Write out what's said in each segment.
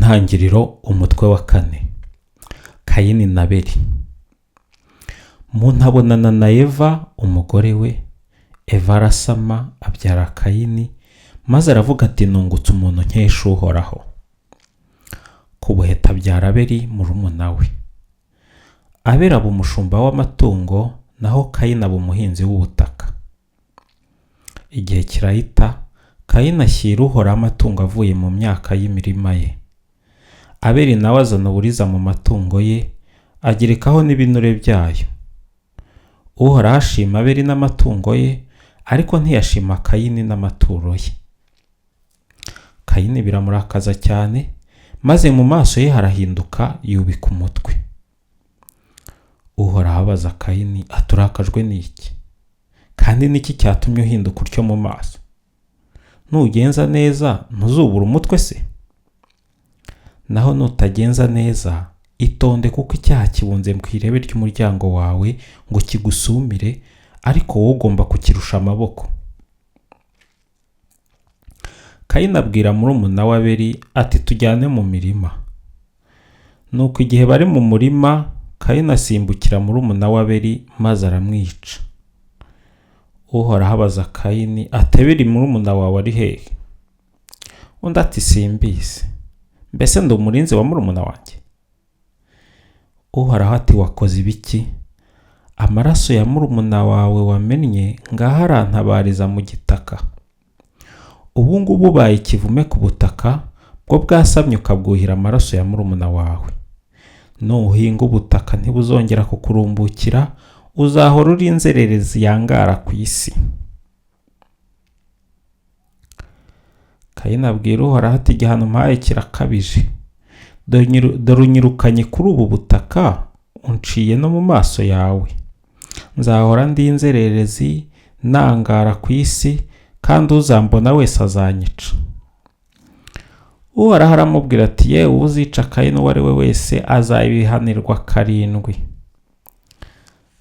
Intangiriro umutwe wa 4. Kayini na Abeli. Muntu abonana na Eva umugore we. Eva arasama abyara Kayini, maze aravuga ati nungutse umuntu nkesha Uhoraho. Ku buheta abyara Abeli murumuna we. Abeli aba umushumba w'amatungo, naho Kayini aba umuhinzi w'ubutaka. Igihe kirahita, Kayini ashyira Uhoraho amatungo avuye mu myaka y'imirima ye. Abeli nawe azana uburiza mu matungo ye, agerekaho n'ibinure byayo. Uhoraho ashima Abeli n'amatungo ye, ariko ntiyashima Kayini n'amaturo ye. Kayini biramurakaza cyane, maze mu maso ye harahinduka, yubika umutwe. Uhoraho abaza Kayini ati urakajwe n'iki? Kandi n'iki cyatumye uhinduka utyo mu maso? Nugenza neza ntuzubura umutwe se? Naho nutagenza neza, itonde kuko icyaha kibunze mu irebe ry'umuryango wawe ngo kigusumire, ariko wowe ugomba kukirusha amaboko. Kayini abwira murumuna we Abeli ati tujyane mu mirima. Nuko igihe bari mu murima, Kayini asimbukira murumuna we Abeli maze aramwica. Uhoraho abaza Kayini ati Abeli murumuna wawe ari hehe? Undi ati simbizi, mbese ndi umurinzi wa murumuna wanjye? Uhoraho ati wakoze ibiki? Amaraso ya murumuna wawe wamennye ngaho arantabariza mu gitaka. Ubu ngubu ubaye ikivume ku butaka, bwo bwasamye ukabwuhira amaraso ya murumuna wawe. Nuhinga ubutaka ntibuzongera kukurumbukira, uzahora uri inzererezi yangara ku isi. Kayini abwira Uhoraho ati igihano mpaye kirakabije. Dore unyirukanye kuri ubu butaka, unciye no mu maso yawe. Nzahora ndi inzererezi nangara ku isi, kandi uzambona wese azanyica. Uhoraho aramubwira ati yewe uzica Kayini uwo ari we wese azabihanirwa 7.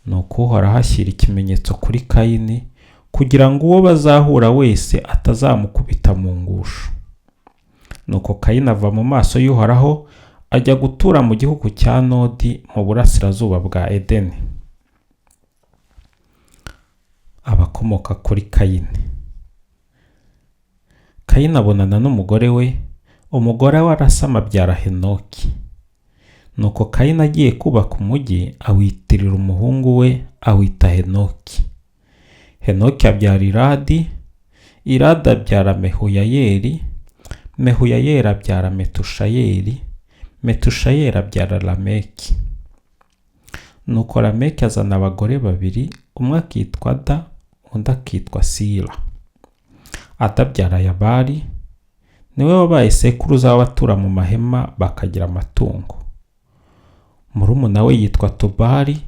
Nuko Uhoraho ashyira ikimenyetso kuri Kayini, kugira ngo uwo bazahura wese atazamukubita mu ngusho. Nuko Kayini ava mu maso y'Uhoraho, ajya gutura mu gihugu cya Nodi mu burasirazuba bwa Edeni. Abakomoka kuri Kayini. Kayini abonana n'umugore we, umugore we arasama abyara Henoki. Nuko Kayini agiye kubaka umugi, awitirira umuhungu we, awita Henoki. Henoki abyara Iradi, Iradi abyara Mehuyayeli, Mehuyayeli abyara Metushayeli, Metushayeli abyara Lameki. Nuko Lameki azana abagore 2, umwe akitwa Ada, undi akitwa Sila. Ada abyara Yabali, niwe wabaye sekuruza w'abatura mu mahema bakagira amatungo. Murumuna we yitwa Tubali,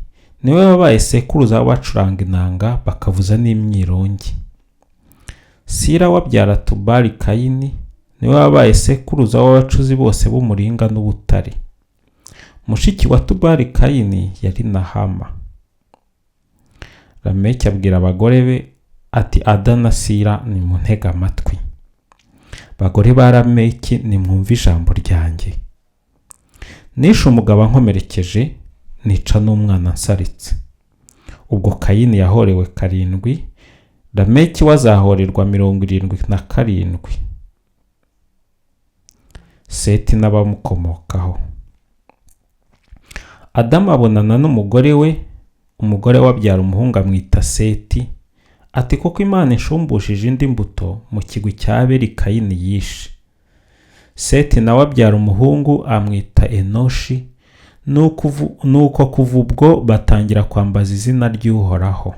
niwe wabaye sekuruza w'abacuranga inanga bakavuza n'imyirongi. Sila wabyara Tubali Kayini, niwe wabaye sekuruza w'abacuzi bose b'umuringa n'ubutare. Mushiki wa Tubali Kayini yari Nahama. Lameki abwira abagore be ati Ada na Sila nimuntege amatwi. Bagore ba Lameki nimwumve ijambo ryanjye. Nishe umugabo nkomerekeje, nica n'umwana nsaritse. Ubwo Kayini yahorewe 7, Lameki wazahorerwa 77. Seti n'abamukomokaho. Adamu abonana n'umugore we, umugore we abyara umuhungu amwita Seti, ati kuko Imana inshumbushyije indi mbuto mu kigwi cya Abeli Kayini yishe. Seti nawe abyara umuhungu amwita Enoshi, nuko kuva ubwo batangira kwambaza izina ry'Uhoraho.